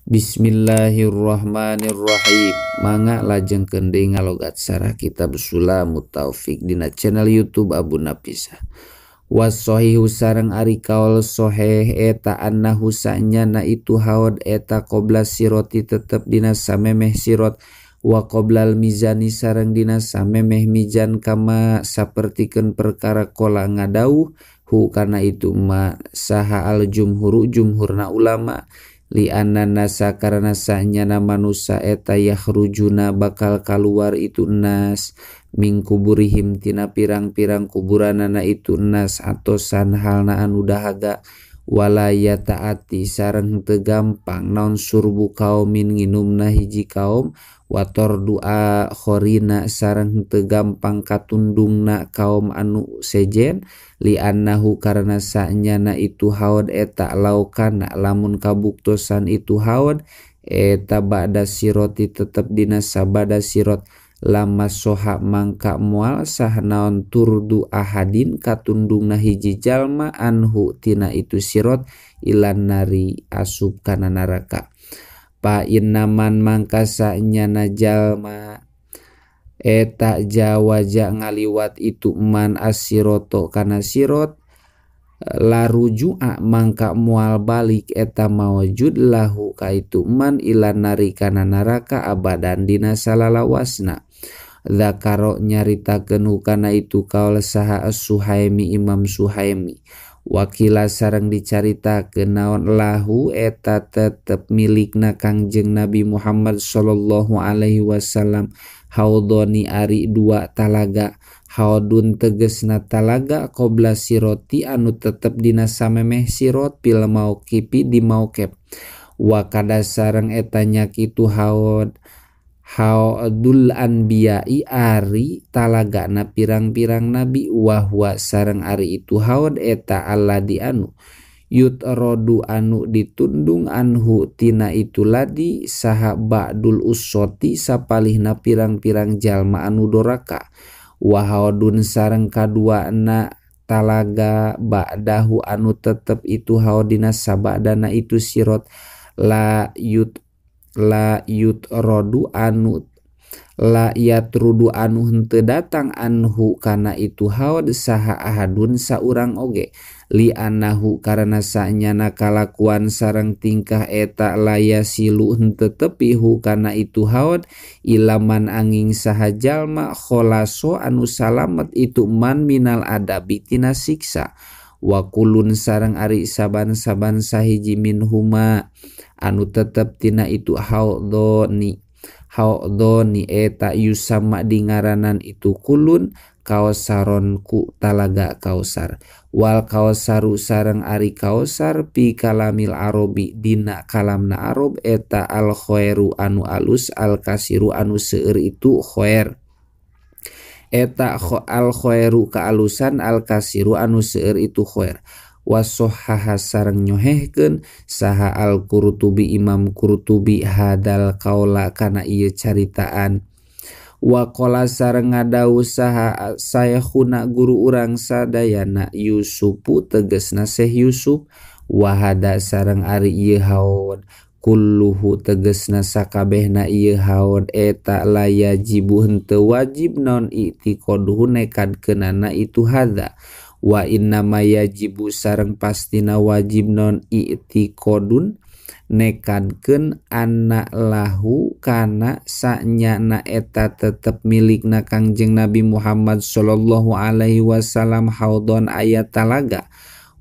Bismillahirrahmanirrahim. Mangga lajeng kending ngalogat sarah kitab Sulamut Taufik dina channel YouTube Abu Napisah. Wasohihu sareng ari kaul soheh eta annahu sa'nyana itu haud eta qobla siroti tetep dina samemeh sirot wa qoblal mizani sareng dina samemeh mizan kama sapertikeun perkara kola ngadauh hu kana itu ma saha al jumhurna ulama li ananasa karena sanyana manusia eta yakhrujuna bakal keluar itu nas min kuburihim tina pirang-pirang kuburanana itu nas atosan halna anu dahaga wala yataati sareng teu gampang naon surbu kaumin nginumna hiji kaum wator doa khorina sareng teu gampang katundungna kaum anu sejen li annahu karena sanyana itu haud eta laukana lamun kabuktosan itu haud eta ba'da siroti tetep dina sabada sirot lama soha mangka mual sahnaon turdu ahadin katundungna hiji jalma anhu tina itu sirot ilan nari asup kana neraka pa innaman mangka sanyana jalma eta jawaja ngaliwat itu man asiroto kana sirot larujua mangka mual balik eta mawjud lahu kaitu man ilan nari kana neraka abadan dina salalawasna. Zakaro nyaritakeun hukana itu kaul saha Suhaimi Imam Suhaimi wakila sareng dicaritakeun naon lahu eta tetep milikna Kangjeng Nabi Muhammad sallallahu alaihi wasallam haudoni ari dua talaga haudun tegesna talaga qobla siroti anu tetep dina samemeh sirot pil mauqifi di mauqib wa kada sareng eta nyakitu haudul anbiya'i ari talagana pirang-pirang nabi wahwa sareng ari itu haud eta alladhi anu yutrodu anu ditundung anhu tina itu ladi saha ba'dul usoti sapalihna pirang-pirang jalma anu doraka wa haudun sareng kadua na talaga ba'dahu anu tetep itu haudina sabadana itu sirot la yatrudu anu henteu datang anhu kana itu haud saha ahadun saurang oge li anahu karena sanyana kalakuan sareng tingkah eta layasilu henteu tepi hu kana itu haud ilaman anging saha jalma kholaso anu salamet itu man minal adabi tina siksa wa kulun sareng ari saban-saban sahiji minhuma anu tetep tina itu haudoni eta yusama dingaranan itu kulun kausaron ku talaga kausar wal kausaru sareng ari kausar pi kalamil arabi dina kalamna arab eta al khairu anu alus al kasiru anu seueur itu khair eta al khairu kaalusan al kasiru anu seueur itu khair wasohaha sareng nyohehkeun saha al Qurtubi Imam Qurtubi hadal kaula kana ieu caritaan wa qala sareng ngadawuh saha saykhuna guru urang sadayana Yusufu tegesna Syekh Yusuf wa hada sareng ari ieu haud kulluhu tegesna sakabehna ieu haud eta layajibu henteu wajib non i'tiqaduhu nekadkeunana itu hada wa innama yajibu sareng pastina wajib non i'tiqadun nekadkeun anna lahu kana sanyana eta tetep milikna Kangjeng Nabi Muhammad sallallahu alaihi wasallam haudon ayat talaga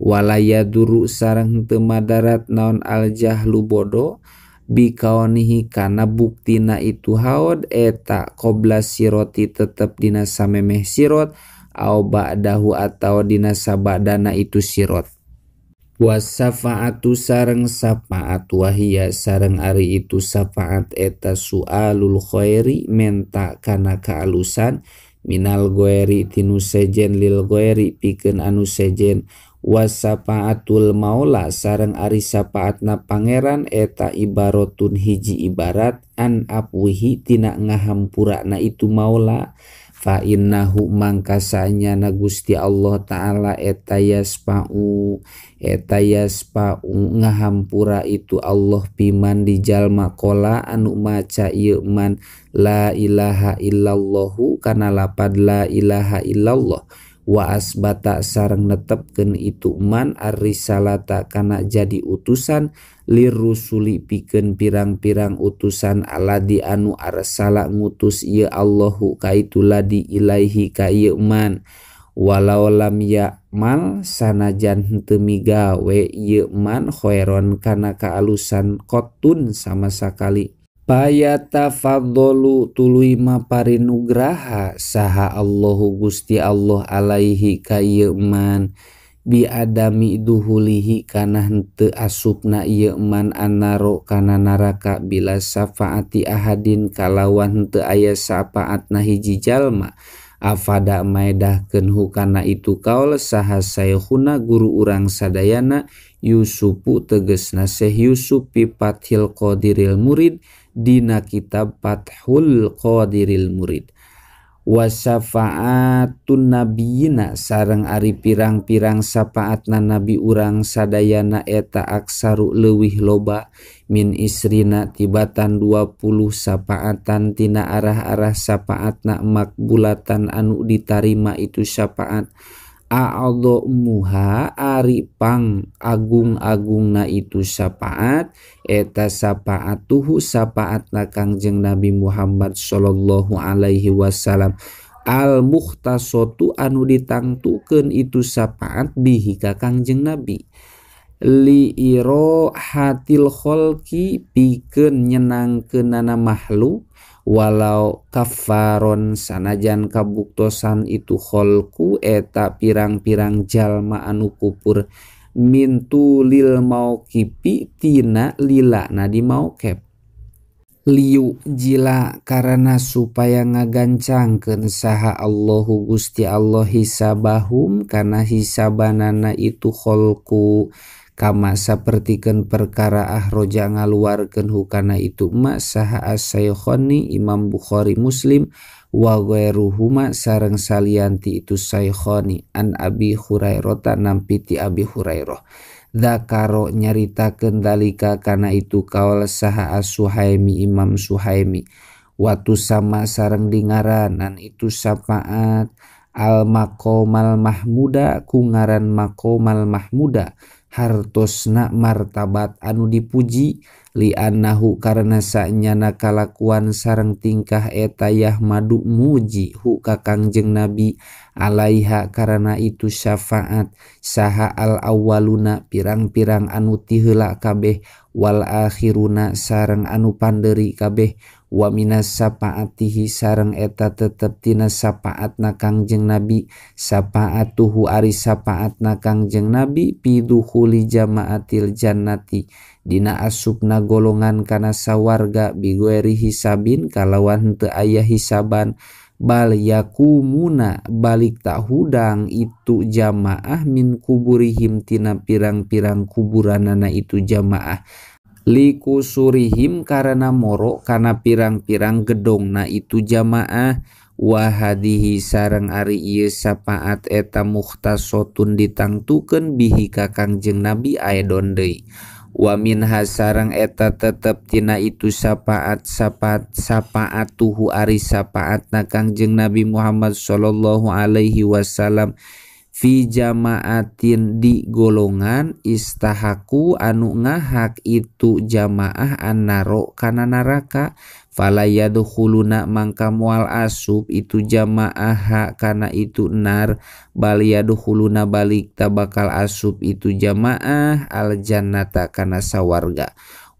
wala yaduru sareng teu madarat naon al jahlu bodo bikaunihi kana buktina itu haud eta qobla siroti tetep dina samemeh sirot au ba'dahu atau dina sabadana itu sirot wasafa'atu sareng safaat wahia sareng ari itu safaat eta su'alul khairi menta kana kaalusan minal ghairi tinu sejen lil ghairi pikeun anu sejen wasafa'atul maula sareng ari safaatna pangeran eta ibaratun hiji ibarat an apwihi tina ngahampurana itu maula fa innahu mangkasanya na Gusti Allah Ta'ala eta yasfa'u ngahampura itu Allah piman di jalma kola anu maca ieu man la ilaha illallahu kana lapad la ilaha illallah wa asbata sareng netepkeun itu man ar-risalata kana jadi utusan lirrusuli pikeun pirang-pirang utusan aladi anu arsala ngutus ieu Allahu ka itu ladi ilaihi ka ieu man walau lam ya'mal sanajan henteu migawe ieu man khairon kana kaalusan qotun sama sakali payatafadzalu tuluy maparinugraha saha Allahu Gusti Allah alaihi ka ieu man bi adami duhulihi kana henteu asupna ieu man annaro kana neraka bila syafaati ahadin kalawan henteu aya syafaatna hiji jalma afada maedahkeun hukana itu kaul saha saykhuna guru urang sadayana Yusufu tegesna Syekh Yusuf fi Fathil Qadiril Murid dina kitab Fathul Qadiril Murid wa syafa'atun nabiyina sareng ari pirang-pirang syafaatna nabi urang sadayana eta aksaru leuwih loba min isrina tibatan 20 syafaatan tina arah-arah syafaatna makbulatan anu ditarima itu syafaat a'adhamuha ari pang agung-agungna itu syafaat eta syafaatuhu syafaatna Kangjeng Nabi Muhammad sallallahu alaihi wasallam al mukhtasatu anu ditangtukeun itu syafaat bihi ka Kangjeng Nabi li irohatil kholqi pikeun nyenangkeunana makhluk walau kafaron sanajan kabuktosan itu kholku eta pirang-pirang jalma anu kupur mintu lil mauqifi tina lila na di mauqib liu jila karena supaya ngagancangkeun saha Allahu Gusti Allah hisabahum kana hisabanana itu kholku kama sapertikeun perkara ahroja ngaluarkeun hukana itu ma saha as-saykhoni Imam Bukhari Muslim wa ghairuhuma sareng salianti itu saykhoni an Abi Hurairah nampi ti Abi Hurairah dzakaro nyaritakeun dalika kana itu kaul saha as-Suhaimi Imam Suhaimi watu sama sareng dingaranan itu syafaat al maqamal mahmuda ku ngaran maqamal mahmuda hartosna martabat anu dipuji li annahu karena sanyana kalakuan sareng tingkah eta yahmadu muji hu ka Kangjeng Nabi alaiha karena itu syafaat saha al awwaluna pirang-pirang anu ti heula kabeh wal akhiruna sareng anu panderi kabeh wa minas syafaatihi sareng eta tetep tina syafaatna Kangjeng Nabi syafaatuhu ari syafaatna Kangjeng Nabi pidukhuli jamaatil jannati dina asupna golongan kana sawarga bigueri hisabin kalawan henteu aya hisaban bal yakumuna balik tak hudang itu jamaah min kuburihim tina pirang-pirang kuburanana itu jamaah liku surihim karena moro kana pirang-pirang gedongna itu jamaah wahadihi sareng ari ieu syafaat eta mukhtasotun ditangtukeun bihi ka Kangjeng Nabi aedon deui wa minha sareng eta tetep tina itu syafaatuhu ari syafaatna Kangjeng Nabi Muhammad sallallahu alaihi wasallam fi jamaatin di golongan istahaku anu ngahak itu jamaah annaro kana neraka fala yadkhuluna mangka moal asup itu jamaah kana itu nar bal yadkhuluna balik tabakal asup itu jamaah al jannata kana sawarga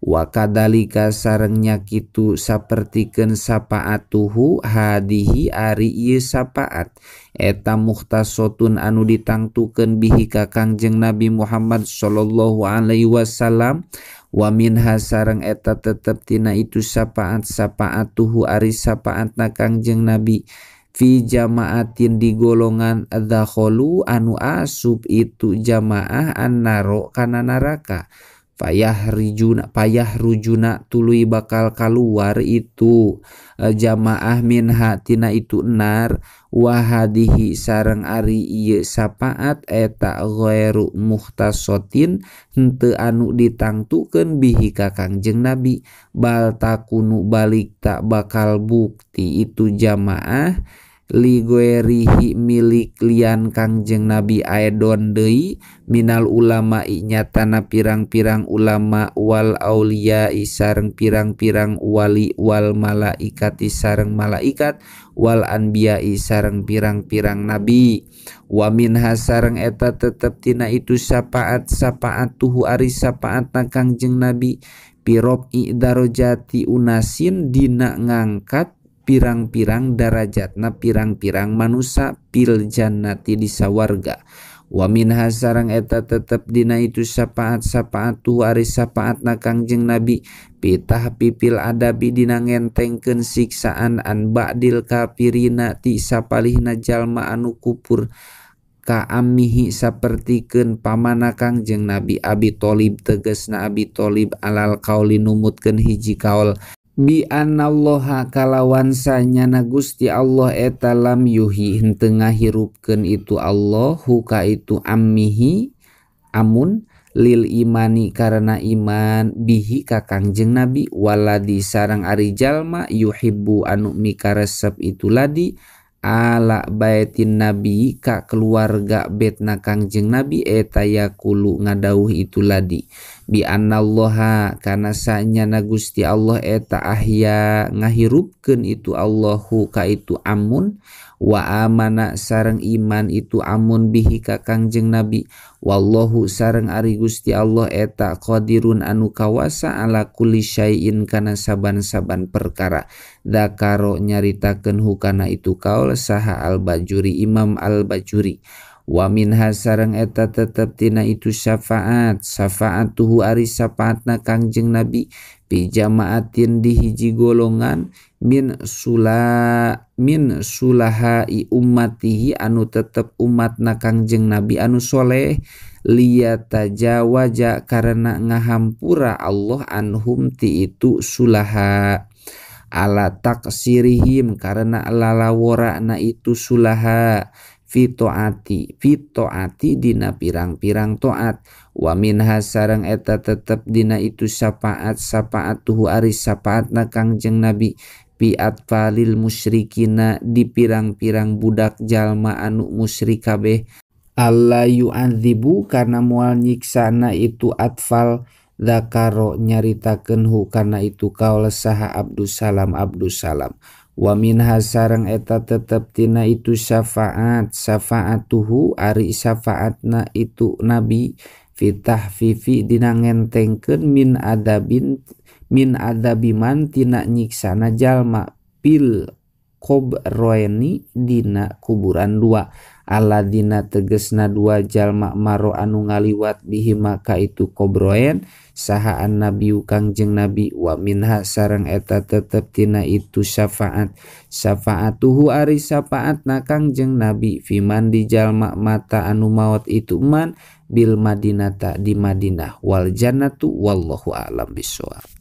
wa kadalika sarengnya kitu sapertikeun syafaatuhu hadihi ari ieu syafaat eta mukhtasotun anu ditangtukeun bihi ka Kangjeng Nabi Muhammad sallallahu alaihi wasallam wa minha sareng eta tetep tina itu syafaatuhu ari syafaatna Kangjeng Nabi fi jamaatin di golongan dzakhalu anu asup itu jamaah annaro kana neraka payah rujuna tuluy bakal keluar itu jamaah minha tina itu nar wahadihi sareng ari ieu sapaat eta ghairu muhtasotin henteu anu ditangtukeun bihi ka Kangjeng Nabi bal takunu balik tak bakal bukti itu jamaah ligoerihi milik lian Kangjeng Nabi aedon deui minal ulama nyatana pirang-pirang ulama wal aulia sareng pirang-pirang wali wal malaikat sareng malaikat wal anbiya sareng pirang-pirang nabi wa minha sareng eta tetep tina itu syafaat tuhu ari syafaatna Kangjeng Nabi pirobi darajati unasin dina ngangkat pirang-pirang darajatna pirang-pirang manusia pil jannati di sawarga wa minha sareng eta tetep dina itu syafaat tu ari syafaatna Kangjeng Nabi pitah pipil adabi dina ngentengkeun siksaan an ba'dil kafirina ti sapalihna jalma anu kufur ka amihi sapertikeun pamana Kangjeng Nabi Abi Thalib tegasna Abi Thalib alal qauli numutkeun hiji kaul bi anallaha kalawan sanyana Gusti Allah eta lam yuhi henteu ngahirupkeun itu Allah huka itu ammihi amun lil imani karena iman bihi ka Kangjeng Nabi waladi sareng ari jalma yuhibbu anu mikaresep itu ladi ala baitin nabi ka keluarga betna Kangjeng Nabi eta yaqulu ngadauh itu ladi bi anallaha kana sanyana Gusti Allah eta ahya ngahirupkeun itu Allahu ka itu amun wa amana sareng iman itu amun bihi ka Kangjeng Nabi wallahu sareng ari Gusti Allah eta qadirun anu kawasa ala kulli syai'in kana saban-saban perkara dakaro nyaritakeun hukana itu kaul saha al-Bajuri Imam al-Bajuri wa minha sareng eta tetep tina itu syafaatuhu ari syafaatna Kangjeng Nabi pi jamaatin di hiji golongan min sulahai ummatihi anu tetep umatna Kangjeng Nabi anu soleh liyatajawaja karena ngahampura Allah anhum ti itu sulaha ala taksirihim karena lalawora na itu sulaha fitoati dina pirang-pirang toat wa minha sareng eta tetep dina itu syafaat tuhu ari syafaatna Kangjeng Nabi pi atfalil musyrikina di pirang-pirang budak jalma anu musyrik kabeh alla yu'adzibu karena moal nyiksana itu atfal zakaro nyaritakeun hukana itu kaul saha Abdus Salam wa minha sareng eta tetep tina itu syafaatuhu ari syafaatna itu Nabi fitah fifi dina ngentengkeun min adabiman tina nyiksana jalma pil kubroeni dina kuburan dua aladina tegesna dua jalma maro anu ngaliwat bihi maka itu kubroen saha an-nabiyu Kangjeng Nabi wa minha sareng eta tetep tina itu syafaatuhu ari syafaatna Kangjeng Nabi fiman di jalma mata anu maot itu man bil madinata di Madinah wal jannatu wallahu a'lam bissawab.